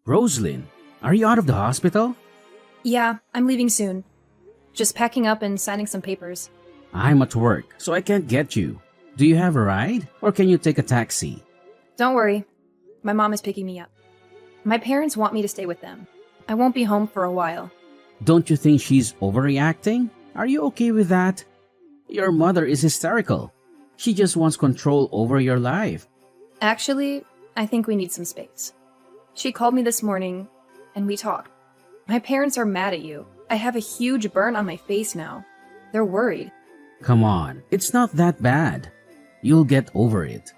Roslyn, are you out of the hospital? Yeah, I'm leaving soon. Just packing up and signing some papers. I'm at work, so I can't get you. Do you have a ride, or can you take a taxi? Don't worry. My mom is picking me up. My parents want me to stay with them. I won't be home for a while. Don't you think she's overreacting? Are you okay with that? Your mother is hysterical. She just wants control over your life. Actually, I think we need some space. She called me this morning, and we talked. My parents are mad at you. I have a huge burn on my face now. They're worried. Come on, it's not that bad. You'll get over it.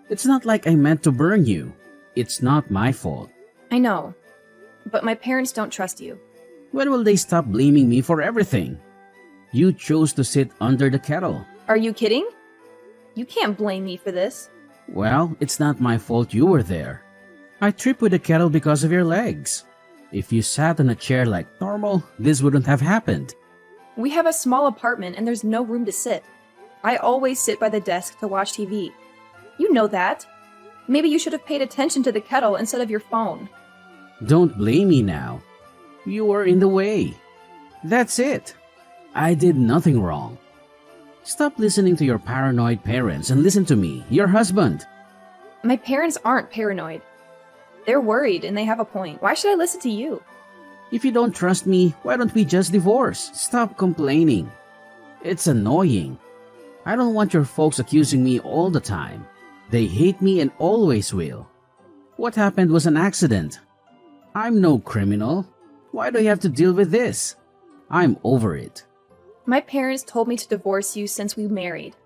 It's not like I meant to burn you. It's not my fault. I know, but my parents don't trust you. When will they stop blaming me for everything? You chose to sit under the kettle. Are you kidding? You can't blame me for this. Well, it's not my fault you were there. I tripped with the kettle because of your legs. If you sat on a chair like normal, this wouldn't have happened. We have a small apartment and there's no room to sit. I always sit by the desk to watch TV. You know that. Maybe you should have paid attention to the kettle instead of your phone. Don't blame me now. You were in the way. That's it. I did nothing wrong. Stop listening to your paranoid parents and listen to me, your husband. My parents aren't paranoid. They're worried and they have a point. Why should I listen to you? If you don't trust me, why don't we just divorce? Stop complaining. It's annoying. I don't want your folks accusing me all the time. They hate me and always will. What happened was an accident. I'm no criminal. Why do you have to deal with this? I'm over it. My parents told me to divorce you since we married.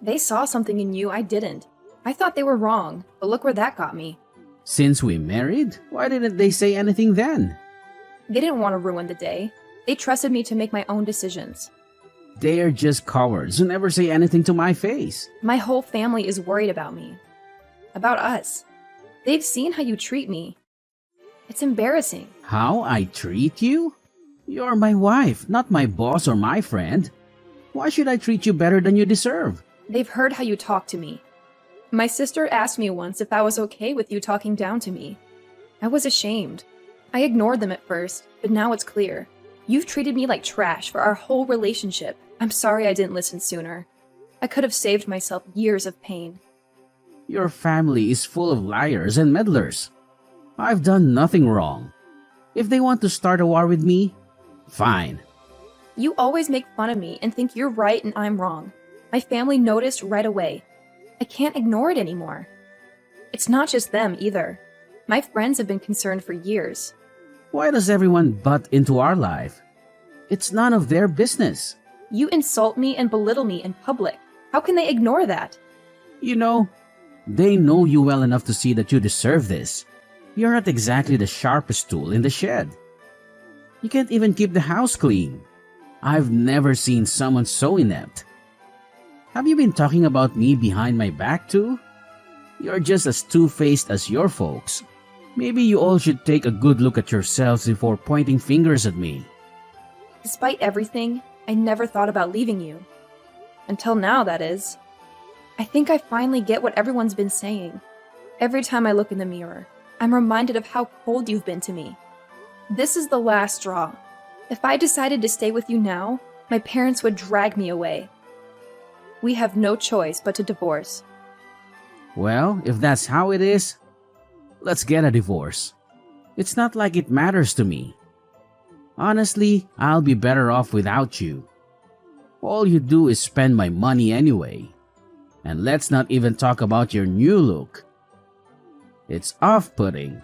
They saw something in you I didn't. I thought they were wrong, but look where that got me. Since we married? Why didn't they say anything then? They didn't want to ruin the day. They trusted me to make my own decisions. They're just cowards who never say anything to my face. My whole family is worried about me. About us. They've seen how you treat me. It's embarrassing. How I treat you? You're my wife, not my boss or my friend. Why should I treat you better than you deserve? They've heard how you talk to me. My sister asked me once if I was okay with you talking down to me. I was ashamed. I ignored them at first, but now it's clear. You've treated me like trash for our whole relationship. I'm sorry I didn't listen sooner. I could have saved myself years of pain. Your family is full of liars and meddlers. I've done nothing wrong. If they want to start a war with me, fine. You always make fun of me and think you're right and I'm wrong. My family noticed right away. I can't ignore it anymore. It's not just them either. My friends have been concerned for years. Why does everyone butt into our life? It's none of their business. You insult me and belittle me in public. How can they ignore that? You know, they know you well enough to see that you deserve this. You're not exactly the sharpest tool in the shed. You can't even keep the house clean. I've never seen someone so inept. Have you been talking about me behind my back too? You're just as two-faced as your folks. Maybe you all should take a good look at yourselves before pointing fingers at me. Despite everything, I never thought about leaving you. Until now, that is. I think I finally get what everyone's been saying. Every time I look in the mirror, I'm reminded of how cold you've been to me. This is the last straw. If I decided to stay with you now, my parents would drag me away. We have no choice but to divorce. Well, if that's how it is, let's get a divorce. It's not like it matters to me. Honestly, I'll be better off without you. All you do is spend my money anyway. And let's not even talk about your new look. It's off-putting.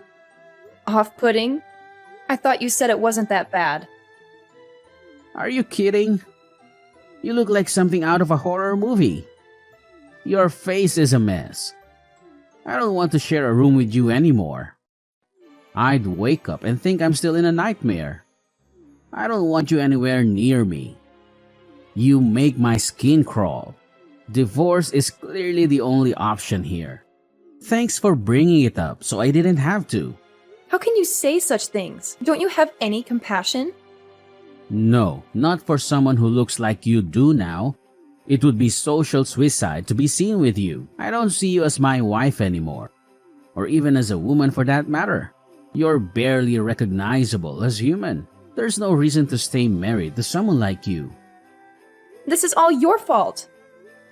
Off-putting? I thought you said it wasn't that bad. Are you kidding? You look like something out of a horror movie. Your face is a mess. I don't want to share a room with you anymore. I'd wake up and think I'm still in a nightmare. I don't want you anywhere near me. You make my skin crawl. Divorce is clearly the only option here. Thanks for bringing it up so I didn't have to. How can you say such things? Don't you have any compassion? No, not for someone who looks like you do now. It would be social suicide to be seen with you. I don't see you as my wife anymore. Or even as a woman for that matter. You're barely recognizable as human. There's no reason to stay married to someone like you. This is all your fault.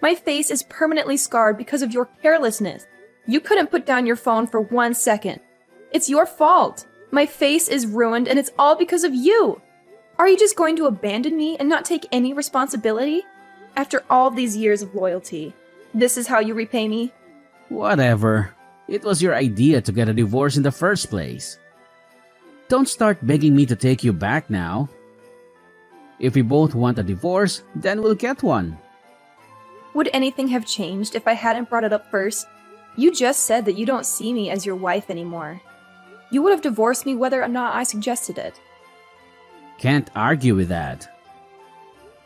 My face is permanently scarred because of your carelessness. You couldn't put down your phone for 1 second. It's your fault. My face is ruined and it's all because of you. Are you just going to abandon me and not take any responsibility? After all these years of loyalty, this is how you repay me? Whatever. It was your idea to get a divorce in the first place. Don't start begging me to take you back now. If we both want a divorce, then we'll get one. Would anything have changed if I hadn't brought it up first? You just said that you don't see me as your wife anymore. You would have divorced me whether or not I suggested it. Can't argue with that.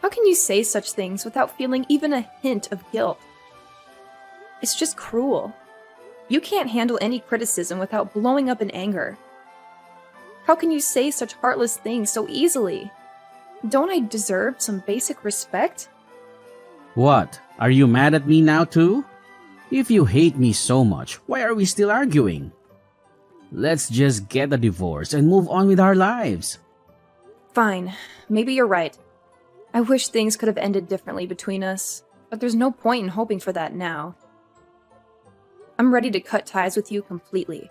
How can you say such things without feeling even a hint of guilt? It's just cruel. You can't handle any criticism without blowing up in anger. How can you say such heartless things so easily? Don't I deserve some basic respect? What? Are you mad at me now too? If you hate me so much, why are we still arguing? Let's just get a divorce and move on with our lives. Fine, maybe you're right. I wish things could have ended differently between us, but there's no point in hoping for that now. I'm ready to cut ties with you completely.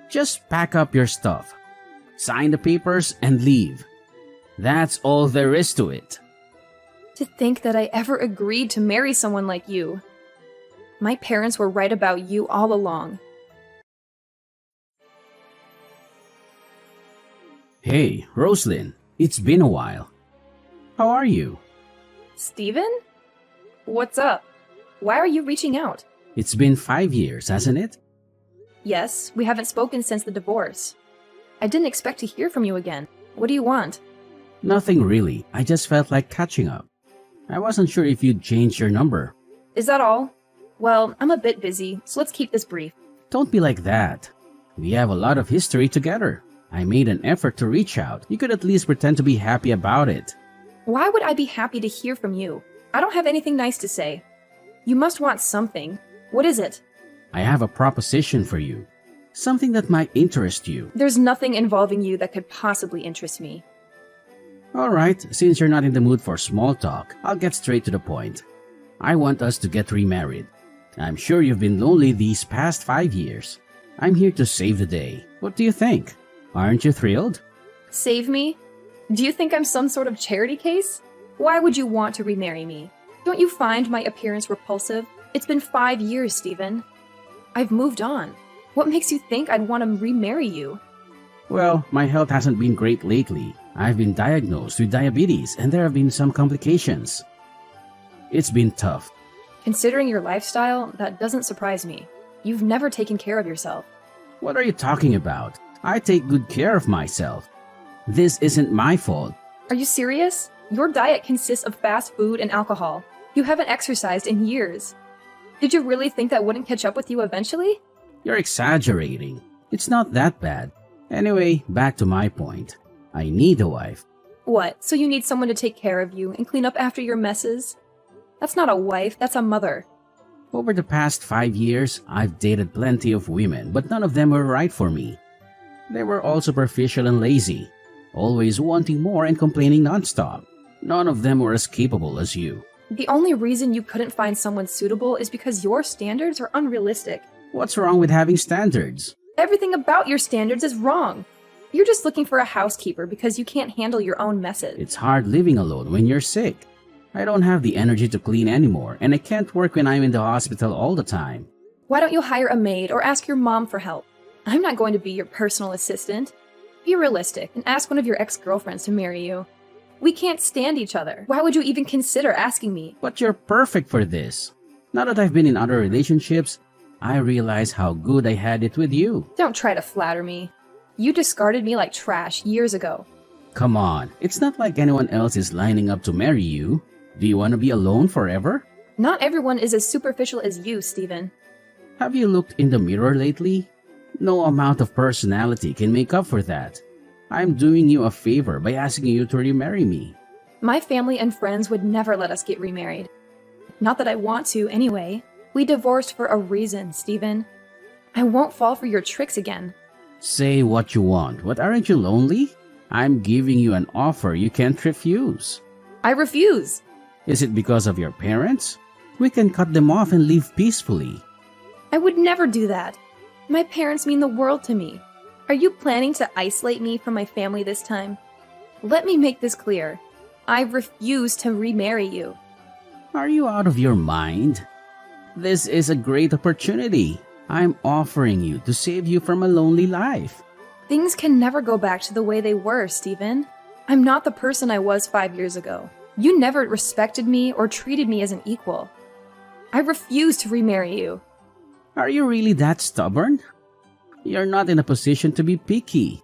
Just pack up your stuff, sign the papers, and leave. That's all there is to it. To think that I ever agreed to marry someone like you. My parents were right about you all along. Hey, Roslyn, it's been a while. How are you? Steven? What's up? Why are you reaching out? It's been 5 years, hasn't it? Yes, we haven't spoken since the divorce. I didn't expect to hear from you again. What do you want? Nothing really. I just felt like catching up. I wasn't sure if you'd changed your number. Is that all? Well, I'm a bit busy, so let's keep this brief. Don't be like that. We have a lot of history together. I made an effort to reach out. You could at least pretend to be happy about it. Why would I be happy to hear from you? I don't have anything nice to say. You must want something. What is it? I have a proposition for you. Something that might interest you. There's nothing involving you that could possibly interest me. Alright, since you're not in the mood for small talk, I'll get straight to the point. I want us to get remarried. I'm sure you've been lonely these past 5 years. I'm here to save the day. What do you think? Aren't you thrilled? Save me? Do you think I'm some sort of charity case? Why would you want to remarry me? Don't you find my appearance repulsive? It's been 5 years, Steven. I've moved on. What makes you think I'd want to remarry you? Well, my health hasn't been great lately. I've been diagnosed with diabetes and there have been some complications. It's been tough. Considering your lifestyle, that doesn't surprise me. You've never taken care of yourself. What are you talking about? I take good care of myself. This isn't my fault. Are you serious? Your diet consists of fast food and alcohol. You haven't exercised in years. Did you really think that wouldn't catch up with you eventually? You're exaggerating. It's not that bad. Anyway, back to my point. I need a wife. What, so you need someone to take care of you and clean up after your messes? That's not a wife, that's a mother. Over the past 5 years, I've dated plenty of women, but none of them were right for me. They were all superficial and lazy, always wanting more and complaining nonstop. None of them were as capable as you. The only reason you couldn't find someone suitable is because your standards are unrealistic. What's wrong with having standards? Everything about your standards is wrong. You're just looking for a housekeeper because you can't handle your own messes. It's hard living alone when you're sick. I don't have the energy to clean anymore, and I can't work when I'm in the hospital all the time. Why don't you hire a maid or ask your mom for help? I'm not going to be your personal assistant. Be realistic and ask one of your ex-girlfriends to marry you. We can't stand each other. Why would you even consider asking me? But you're perfect for this. Now that I've been in other relationships, I realize how good I had it with you. Don't try to flatter me. You discarded me like trash years ago. Come on, it's not like anyone else is lining up to marry you. Do you want to be alone forever? Not everyone is as superficial as you, Steven. Have you looked in the mirror lately? No amount of personality can make up for that. I'm doing you a favor by asking you to remarry me. My family and friends would never let us get remarried. Not that I want to, anyway. We divorced for a reason, Steven. I won't fall for your tricks again. Say what you want, but aren't you lonely? I'm giving you an offer you can't refuse. I refuse. Is it because of your parents? We can cut them off and live peacefully. I would never do that. My parents mean the world to me. Are you planning to isolate me from my family this time? Let me make this clear. I refuse to remarry you. Are you out of your mind? This is a great opportunity. I'm offering you to save you from a lonely life. Things can never go back to the way they were, Stephen. I'm not the person I was 5 years ago. You never respected me or treated me as an equal. I refuse to remarry you. Are you really that stubborn? You're not in a position to be picky.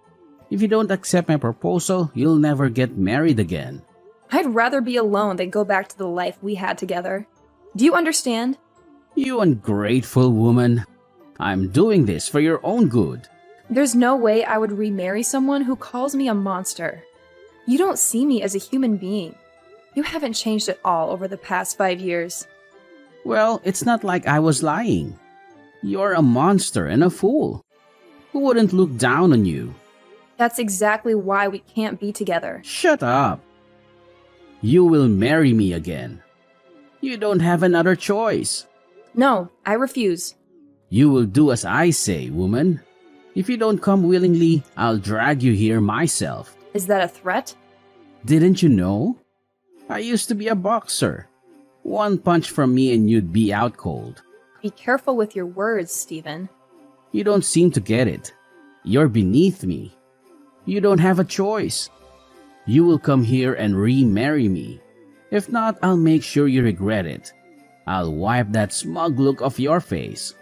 If you don't accept my proposal, you'll never get married again. I'd rather be alone than go back to the life we had together. Do you understand? You ungrateful woman. I'm doing this for your own good. There's no way I would remarry someone who calls me a monster. You don't see me as a human being. You haven't changed at all over the past 5 years. Well, it's not like I was lying. You're a monster and a fool. Who wouldn't look down on you? That's exactly why we can't be together. Shut up. You will marry me again. You don't have another choice. No, I refuse. You will do as I say, woman. If you don't come willingly, I'll drag you here myself. Is that a threat? Didn't you know? I used to be a boxer. One punch from me and you'd be out cold. Be careful with your words, Stephen. You don't seem to get it. You're beneath me. You don't have a choice. You will come here and remarry me. If not, I'll make sure you regret it. I'll wipe that smug look off your face.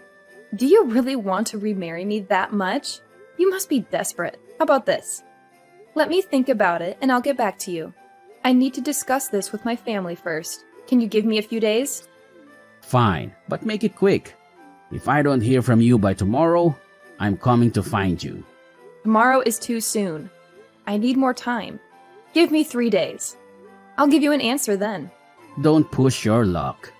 Do you really want to remarry me that much? You must be desperate. How about this? Let me think about it and I'll get back to you. I need to discuss this with my family first. Can you give me a few days? Fine, but make it quick. If I don't hear from you by tomorrow, I'm coming to find you. Tomorrow is too soon. I need more time. Give me 3 days. I'll give you an answer then. Don't push your luck.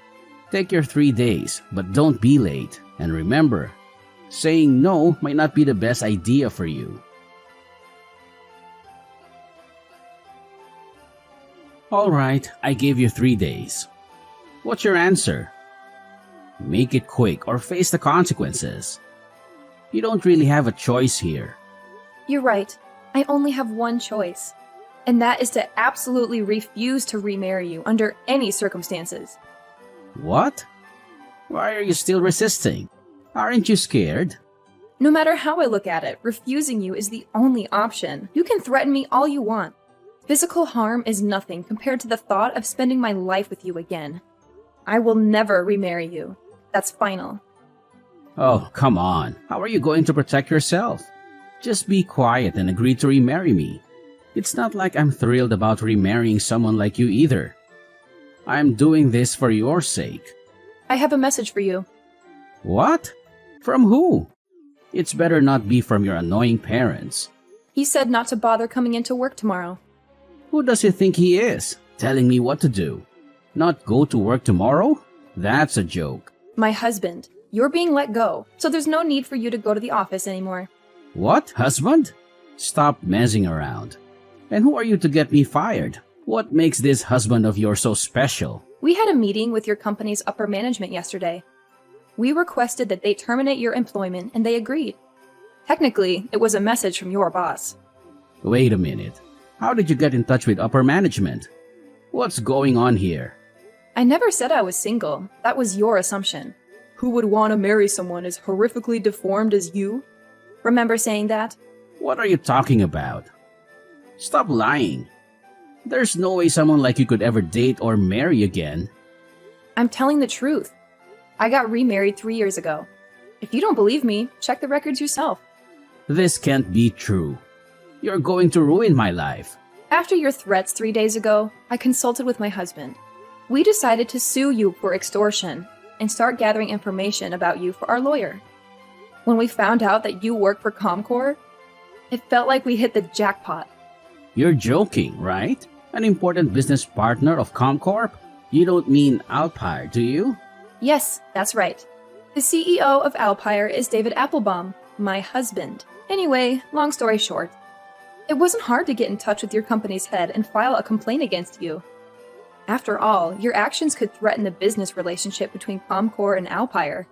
Take your 3 days, but don't be late. And remember, saying no might not be the best idea for you. All right, I gave you 3 days. What's your answer? Make it quick or face the consequences. You don't really have a choice here. You're right. I only have one choice. And that is to absolutely refuse to remarry you under any circumstances. What? Why are you still resisting? Aren't you scared? No matter how I look at it, refusing you is the only option. You can threaten me all you want. Physical harm is nothing compared to the thought of spending my life with you again. I will never remarry you. That's final. Oh, come on. How are you going to protect yourself? Just be quiet and agree to remarry me. It's not like I'm thrilled about remarrying someone like you either. I'm doing this for your sake. I have a message for you. What? From who? It's better not be from your annoying parents. He said not to bother coming into work tomorrow. Who does he think he is, telling me what to do? Not go to work tomorrow? That's a joke. My husband. You're being let go, so there's no need for you to go to the office anymore. What? Husband? Stop messing around. And who are you to get me fired? What makes this husband of yours so special? We had a meeting with your company's upper management yesterday. We requested that they terminate your employment and they agreed. Technically, it was a message from your boss. Wait a minute. How did you get in touch with upper management? What's going on here? I never said I was single. That was your assumption. Who would want to marry someone as horrifically deformed as you? Remember saying that? What are you talking about? Stop lying. There's no way someone like you could ever date or marry again. I'm telling the truth. I got remarried 3 years ago. If you don't believe me, check the records yourself. This can't be true. You're going to ruin my life. After your threats 3 days ago, I consulted with my husband. We decided to sue you for extortion and start gathering information about you for our lawyer. When we found out that you work for Comcor, it felt like we hit the jackpot. You're joking, right? An important business partner of Comcorp? You don't mean Alpine, do you? Yes, that's right. The CEO of Alpire is David Applebaum, my husband. Anyway, long story short, it wasn't hard to get in touch with your company's head and file a complaint against you. After all, your actions could threaten the business relationship between Comcore and Alpire.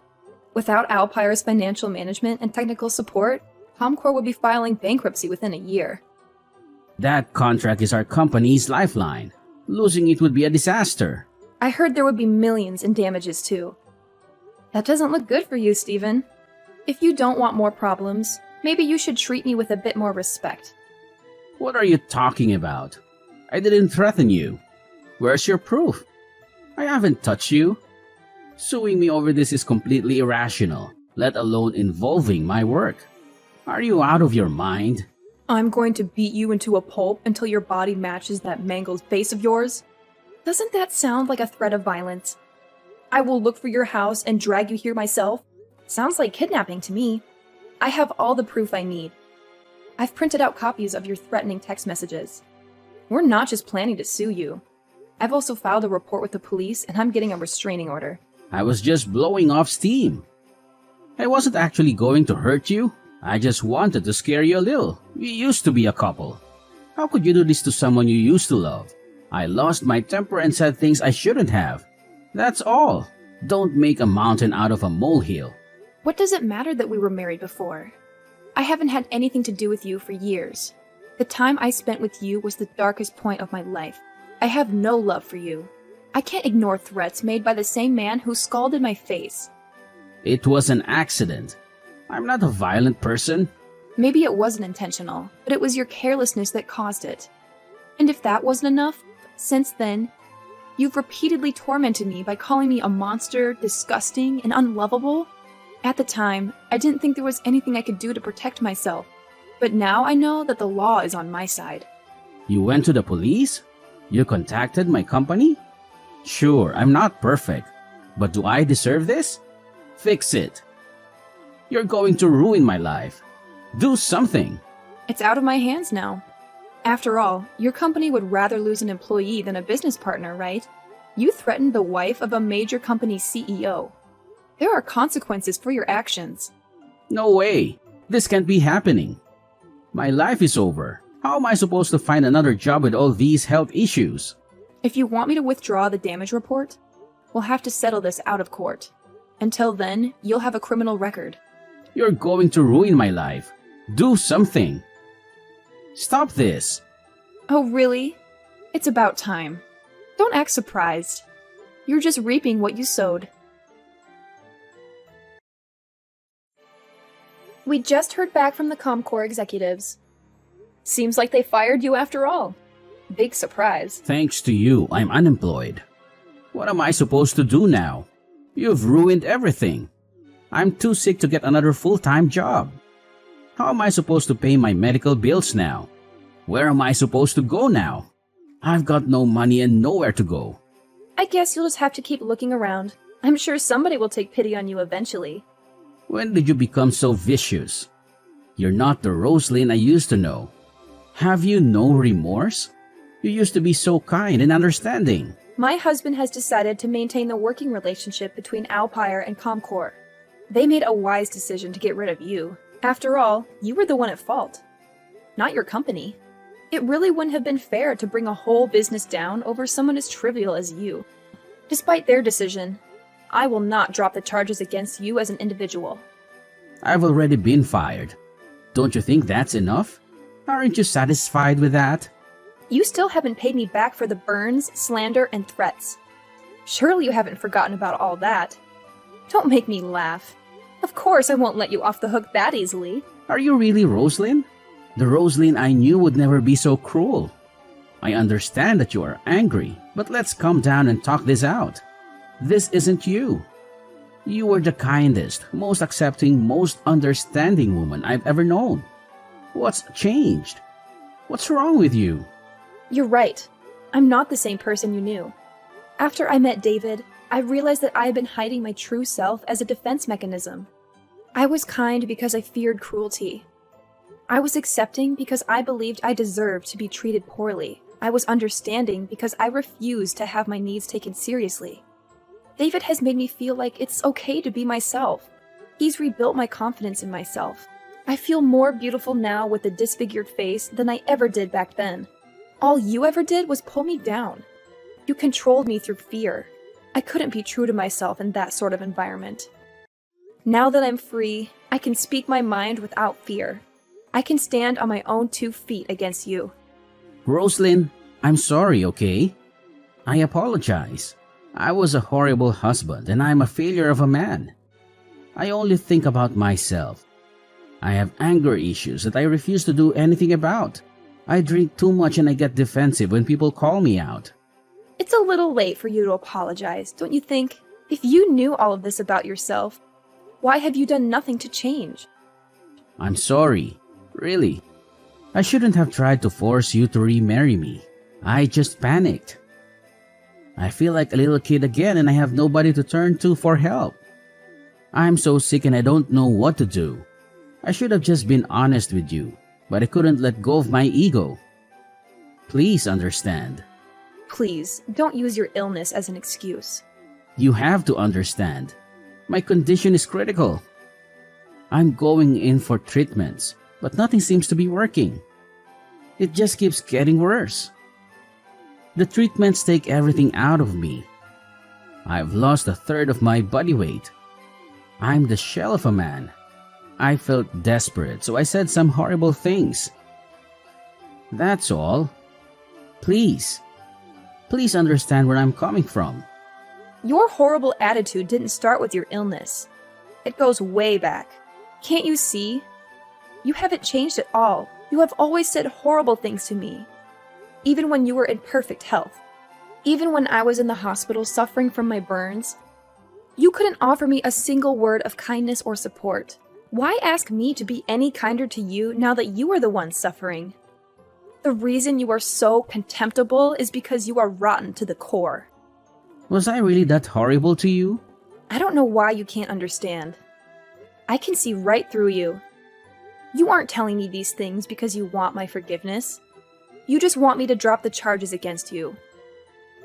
Without Alpire's financial management and technical support, Comcore would be filing bankruptcy within a year. That contract is our company's lifeline. Losing it would be a disaster. I heard there would be millions in damages too. That doesn't look good for you, Stephen. If you don't want more problems, maybe you should treat me with a bit more respect. What are you talking about? I didn't threaten you. Where's your proof? I haven't touched you. Suing me over this is completely irrational, let alone involving my work. Are you out of your mind? I'm going to beat you into a pulp until your body matches that mangled face of yours? Doesn't that sound like a threat of violence? I will look for your house and drag you here myself. Sounds like kidnapping to me. I have all the proof I need. I've printed out copies of your threatening text messages. We're not just planning to sue you. I've also filed a report with the police and I'm getting a restraining order. I was just blowing off steam. I wasn't actually going to hurt you. I just wanted to scare you a little. We used to be a couple. How could you do this to someone you used to love? I lost my temper and said things I shouldn't have. That's all. Don't make a mountain out of a molehill. What does it matter that we were married before? I haven't had anything to do with you for years. The time I spent with you was the darkest point of my life. I have no love for you. I can't ignore threats made by the same man who scalded my face. It was an accident. I'm not a violent person. Maybe it wasn't intentional, but it was your carelessness that caused it. And if that wasn't enough, since then, you've repeatedly tormented me by calling me a monster, disgusting, and unlovable. At the time, I didn't think there was anything I could do to protect myself. But now I know that the law is on my side. You went to the police? You contacted my company? Sure, I'm not perfect. But do I deserve this? Fix it. You're going to ruin my life. Do something. It's out of my hands now. After all, your company would rather lose an employee than a business partner, right? You threatened the wife of a major company's CEO. There are consequences for your actions. No way. This can't be happening. My life is over. How am I supposed to find another job with all these health issues? If you want me to withdraw the damage report, we'll have to settle this out of court. Until then, you'll have a criminal record. You're going to ruin my life. Do something. Stop this. Oh, really? It's about time. Don't act surprised. You're just reaping what you sowed. We just heard back from the Comcore executives. Seems like they fired you after all. Big surprise. Thanks to you, I'm unemployed. What am I supposed to do now? You've ruined everything. I'm too sick to get another full-time job. How am I supposed to pay my medical bills now? Where am I supposed to go now? I've got no money and nowhere to go. I guess you'll just have to keep looking around. I'm sure somebody will take pity on you eventually. When did you become so vicious? You're not the Rosalind I used to know. Have you no remorse? You used to be so kind and understanding. My husband has decided to maintain the working relationship between Alpire and Comcore. They made a wise decision to get rid of you. After all, you were the one at fault, not your company. It really wouldn't have been fair to bring a whole business down over someone as trivial as you. Despite their decision, I will not drop the charges against you as an individual. I've already been fired. Don't you think that's enough? Aren't you satisfied with that? You still haven't paid me back for the burns, slander, and threats. Surely you haven't forgotten about all that. Don't make me laugh. Of course I won't let you off the hook that easily. Are you really Rosalind? The Rosalind I knew would never be so cruel. I understand that you are angry, but let's calm down and talk this out. This isn't you. You were the kindest, most accepting, most understanding woman I've ever known. What's changed? What's wrong with you? You're right. I'm not the same person you knew. After I met David, I realized that I had been hiding my true self as a defense mechanism. I was kind because I feared cruelty. I was accepting because I believed I deserved to be treated poorly. I was understanding because I refused to have my needs taken seriously. David has made me feel like it's okay to be myself. He's rebuilt my confidence in myself. I feel more beautiful now with a disfigured face than I ever did back then. All you ever did was pull me down. You controlled me through fear. I couldn't be true to myself in that sort of environment. Now that I'm free, I can speak my mind without fear. I can stand on my own 2 feet against you. Roslyn, I'm sorry, okay? I apologize. I was a horrible husband and I'm a failure of a man. I only think about myself. I have anger issues that I refuse to do anything about. I drink too much and I get defensive when people call me out. It's a little late for you to apologize, don't you think? If you knew all of this about yourself, why have you done nothing to change? I'm sorry. Really. I shouldn't have tried to force you to remarry me. I just panicked. I feel like a little kid again and I have nobody to turn to for help. I'm so sick and I don't know what to do. I should have just been honest with you, but I couldn't let go of my ego. Please understand. Please, don't use your illness as an excuse. You have to understand. My condition is critical. I'm going in for treatments, but nothing seems to be working. It just keeps getting worse. The treatments take everything out of me. I've lost 1/3 of my body weight. I'm the shell of a man. I felt desperate, so I said some horrible things. That's all. Please understand where I'm coming from. Your horrible attitude didn't start with your illness. It goes way back. Can't you see? You haven't changed at all. You have always said horrible things to me. Even when you were in perfect health. Even when I was in the hospital suffering from my burns. You couldn't offer me a single word of kindness or support. Why ask me to be any kinder to you now that you are the one suffering? The reason you are so contemptible is because you are rotten to the core. Was I really that horrible to you? I don't know why you can't understand. I can see right through you. You aren't telling me these things because you want my forgiveness. You just want me to drop the charges against you.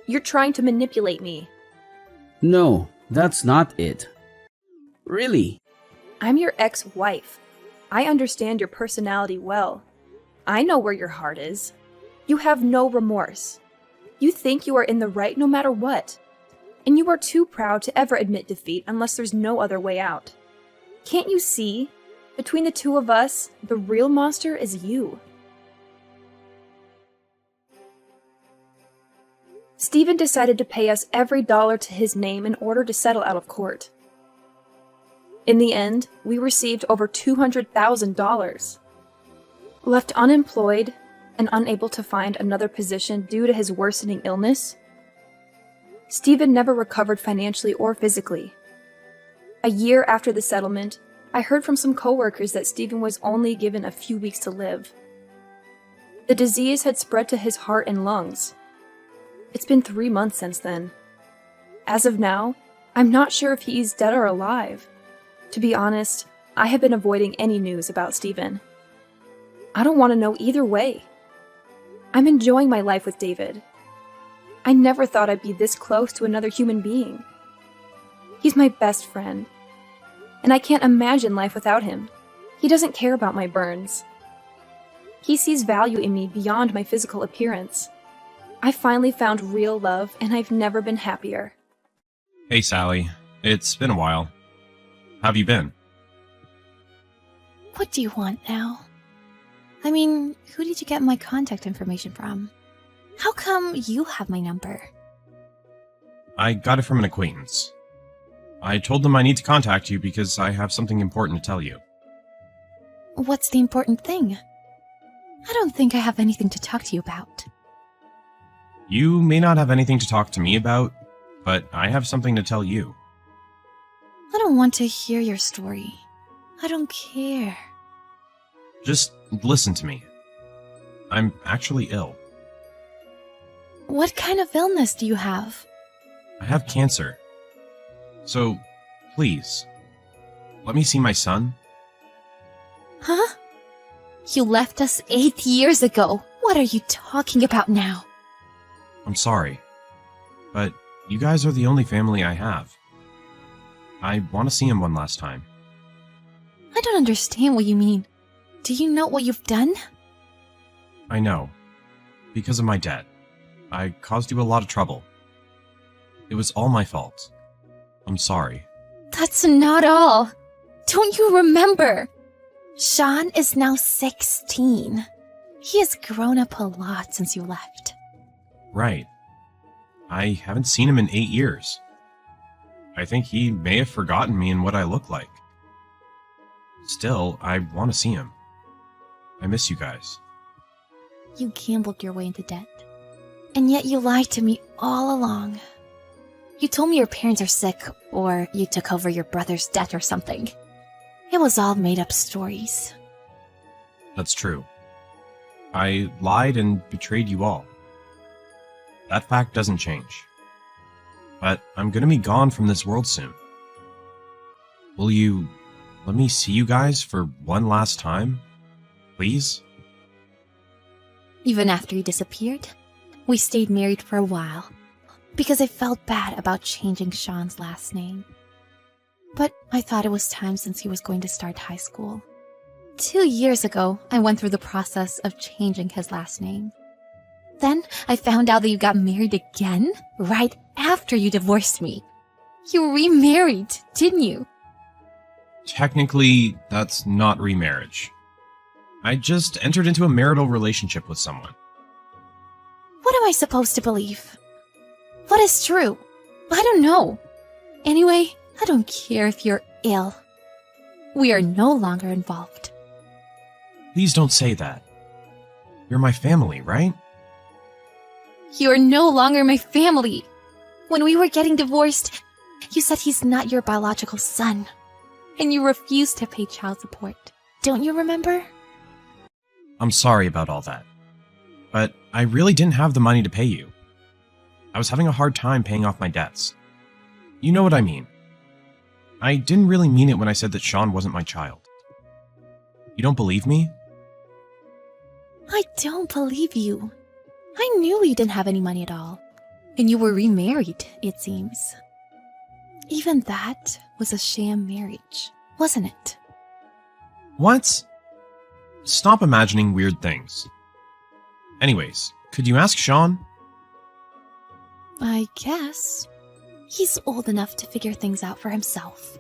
You're trying to manipulate me. No, that's not it. Really? I'm your ex-wife. I understand your personality well. I know where your heart is. You have no remorse. You think you are in the right no matter what. And you are too proud to ever admit defeat unless there's no other way out. Can't you see? Between the two of us, the real monster is you. Stephen decided to pay us every dollar to his name in order to settle out of court. In the end, we received over $200,000. Left unemployed and unable to find another position due to his worsening illness, Stephen never recovered financially or physically. A year after the settlement, I heard from some coworkers that Stephen was only given a few weeks to live. The disease had spread to his heart and lungs. It's been 3 months since then. As of now, I'm not sure if he's dead or alive. To be honest, I have been avoiding any news about Stephen. I don't want to know either way. I'm enjoying my life with David. I never thought I'd be this close to another human being. He's my best friend, and I can't imagine life without him. He doesn't care about my burns. He sees value in me beyond my physical appearance. I finally found real love, and I've never been happier. Hey, Sally. It's been a while. How have you been? What do you want now? I mean, who did you get my contact information from? How come you have my number? I got it from an acquaintance. I told them I need to contact you because I have something important to tell you. What's the important thing? I don't think I have anything to talk to you about. You may not have anything to talk to me about, but I have something to tell you. I don't want to hear your story. I don't care. Just listen to me. I'm actually ill. What kind of illness do you have? I have cancer. So, please, let me see my son. Huh? You left us 8 years ago. What are you talking about now? I'm sorry, but You guys are the only family I have. I want to see him one last time. I don't understand what you mean. Do you know what you've done? I know. Because of my debt. I caused you a lot of trouble. It was all my fault. I'm sorry. That's not all. Don't you remember? Sean is now 16. He has grown up a lot since you left. Right. I haven't seen him in 8 years. I think he may have forgotten me and what I look like. Still, I want to see him. I miss you guys. You gambled your way into debt. And yet you lied to me all along. You told me your parents are sick, or you took over your brother's debt or something. It was all made-up stories. That's true. I lied and betrayed you all. That fact doesn't change. But I'm gonna be gone from this world soon. Will you let me see you guys for one last time? Please? Even after you disappeared, we stayed married for a while, because I felt bad about changing Sean's last name. But I thought it was time since he was going to start high school. 2 years ago, I went through the process of changing his last name. Then I found out that you got married again right after you divorced me. You remarried, didn't you? Technically, that's not remarriage. I just entered into a marital relationship with someone. What am I supposed to believe? What is true? I don't know. Anyway, I don't care if you're ill. We are no longer involved. Please don't say that. You're my family, right? You're no longer my family. When we were getting divorced, you said he's not your biological son. And you refused to pay child support. Don't you remember? I'm sorry about all that. But I really didn't have the money to pay you. I was having a hard time paying off my debts. You know what I mean. I didn't really mean it when I said that Sean wasn't my child. You don't believe me? I don't believe you. I knew you didn't have any money at all. And you were remarried, it seems. Even that was a sham marriage, wasn't it? What? Stop imagining weird things. Anyways, could you ask Sean? I guess. He's old enough to figure things out for himself.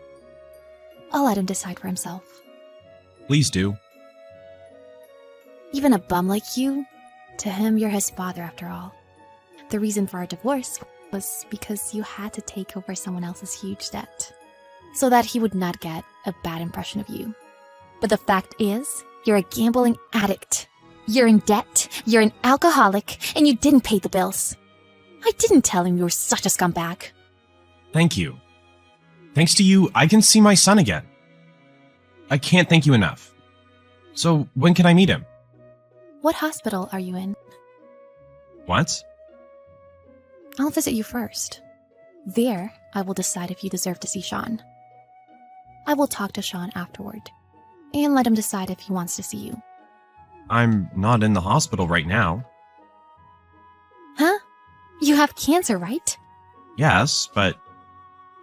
I'll let him decide for himself. Please do. Even a bum like you, to him you're his father after all. The reason for our divorce was because you had to take over someone else's huge debt, so that he would not get a bad impression of you. But the fact is, you're a gambling addict. You're in debt, you're an alcoholic, and you didn't pay the bills. I didn't tell him you were such a scumbag. Thank you. Thanks to you, I can see my son again. I can't thank you enough. So, when can I meet him? What hospital are you in? What? I'll visit you first. There, I will decide if you deserve to see Sean. I will talk to Sean afterward, and let him decide if he wants to see you. I'm not in the hospital right now. Huh? You have cancer, right? Yes, but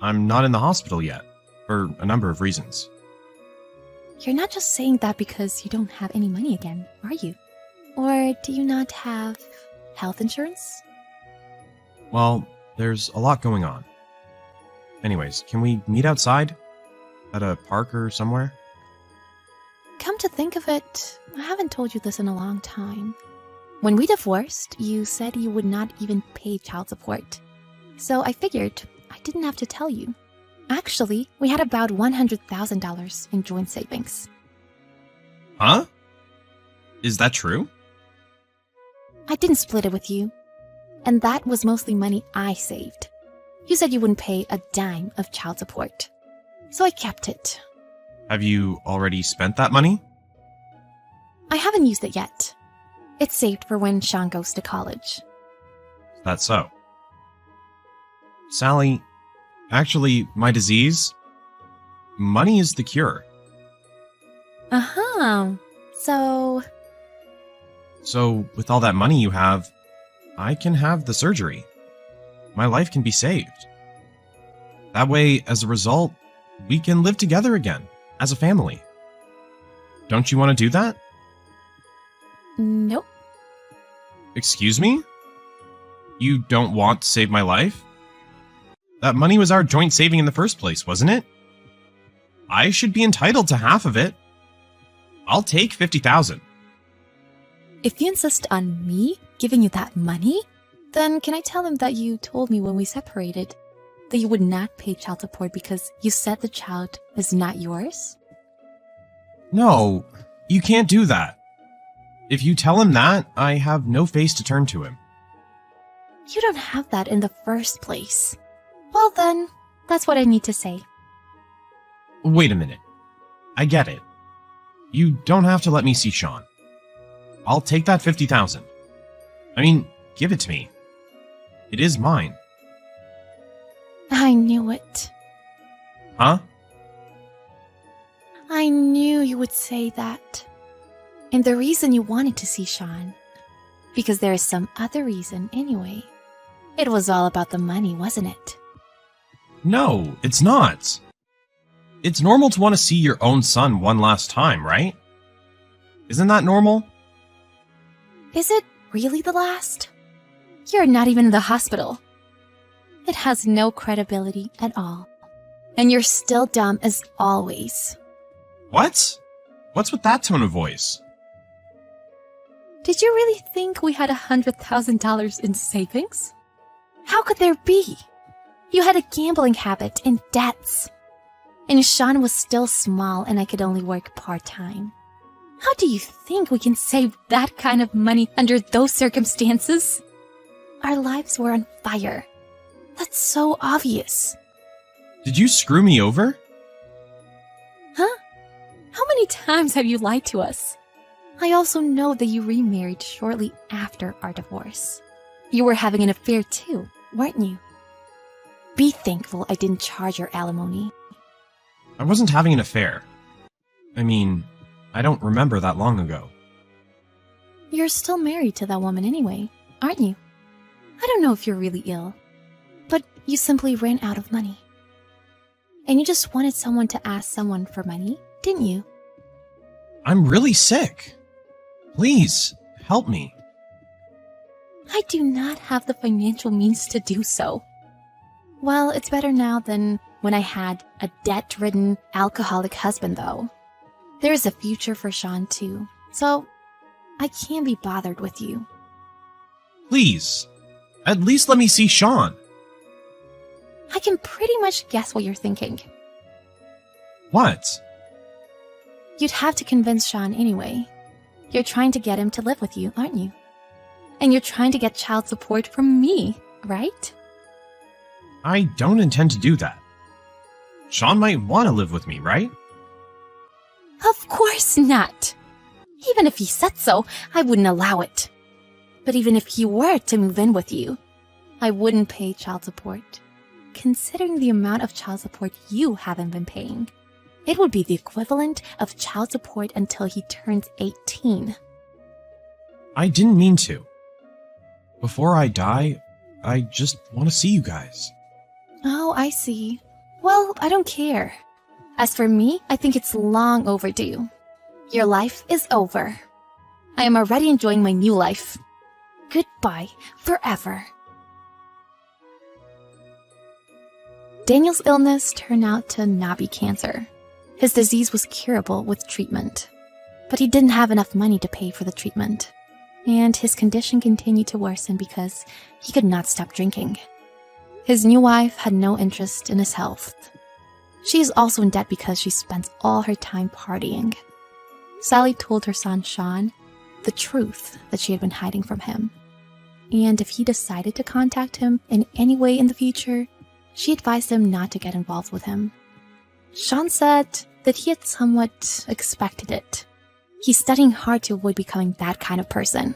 I'm not in the hospital yet, for a number of reasons. You're not just saying that because you don't have any money again, are you? Or do you not have health insurance? Well, there's a lot going on. Anyways, can we meet outside? At a park or somewhere? Come to think of it, I haven't told you this in a long time. When we divorced, you said you would not even pay child support. So I figured I didn't have to tell you. Actually, we had about $100,000 in joint savings. Huh? Is that true? I didn't split it with you. And that was mostly money I saved. You said you wouldn't pay a dime of child support. So I kept it. Have you already spent that money? I haven't used it yet. It's saved for when Sean goes to college. That's so. Sally, actually, my disease, money is the cure. Uh-huh. So, with all that money you have, I can have the surgery. my life can be saved. That way, as a result, we can live together again, as a family. Don't you want to do that? Nope. Excuse me? You don't want to save my life? That money was our joint saving in the first place, wasn't it? I should be entitled to half of it. I'll take 50,000. If you insist on me giving you that money, then can I tell him that you told me when we separated that you would not pay child support because you said the child is not yours? No, you can't do that. If you tell him that, I have no face to turn to him. You don't have that in the first place. Well then, that's what I need to say. Wait a minute. I get it. You don't have to let me see Sean. I'll take that 50,000. I mean, give it to me. It is mine. I knew it. Huh? I knew you would say that. And the reason you wanted to see Sean, because there is some other reason anyway. It was all about the money, wasn't it? No, it's not. It's normal to want to see your own son one last time, right? Isn't that normal? Is it really the last? You're not even in the hospital. It has no credibility at all. And you're still dumb as always. What? What's with that tone of voice? Did you really think we had $100,000 in savings? How could there be? You had a gambling habit and debts. And Sean was still small and I could only work part-time. How do you think we can save that kind of money under those circumstances? Our lives were on fire. That's so obvious. Did you screw me over? Huh? How many times have you lied to us? I also know that you remarried shortly after our divorce. You were having an affair too, weren't you? Be thankful I didn't charge your alimony. I wasn't having an affair. I mean, I don't remember that long ago. You're still married to that woman anyway, aren't you? I don't know if you're really ill, but you simply ran out of money. And you just wanted someone to ask someone for money, didn't you? I'm really sick. Please, help me. I do not have the financial means to do so. Well, it's better now than when I had a debt-ridden alcoholic husband, though. There is a future for Sean, too, so I can't be bothered with you. Please, at least let me see Sean. I can pretty much guess what you're thinking. What? You'd have to convince Sean anyway. You're trying to get him to live with you, aren't you? And you're trying to get child support from me, right? I don't intend to do that. Sean might want to live with me, right? Of course not. Even if he said so, I wouldn't allow it. But even if he were to move in with you, I wouldn't pay child support. Considering the amount of child support you haven't been paying, it would be the equivalent of child support until he turns 18. I didn't mean to. Before I die, I just want to see you guys. Oh, I see. Well, I don't care. As for me, I think it's long overdue. Your life is over. I am already enjoying my new life. Goodbye forever. Daniel's illness turned out to not be cancer. His disease was curable with treatment, but he didn't have enough money to pay for the treatment, and his condition continued to worsen because he could not stop drinking. His new wife had no interest in his health. She is also in debt because she spends all her time partying. Sally told her son Sean the truth that she had been hiding from him, and if he decided to contact him in any way in the future, she advised him not to get involved with him. Sean said that he had somewhat expected it. He's studying hard to avoid becoming that kind of person.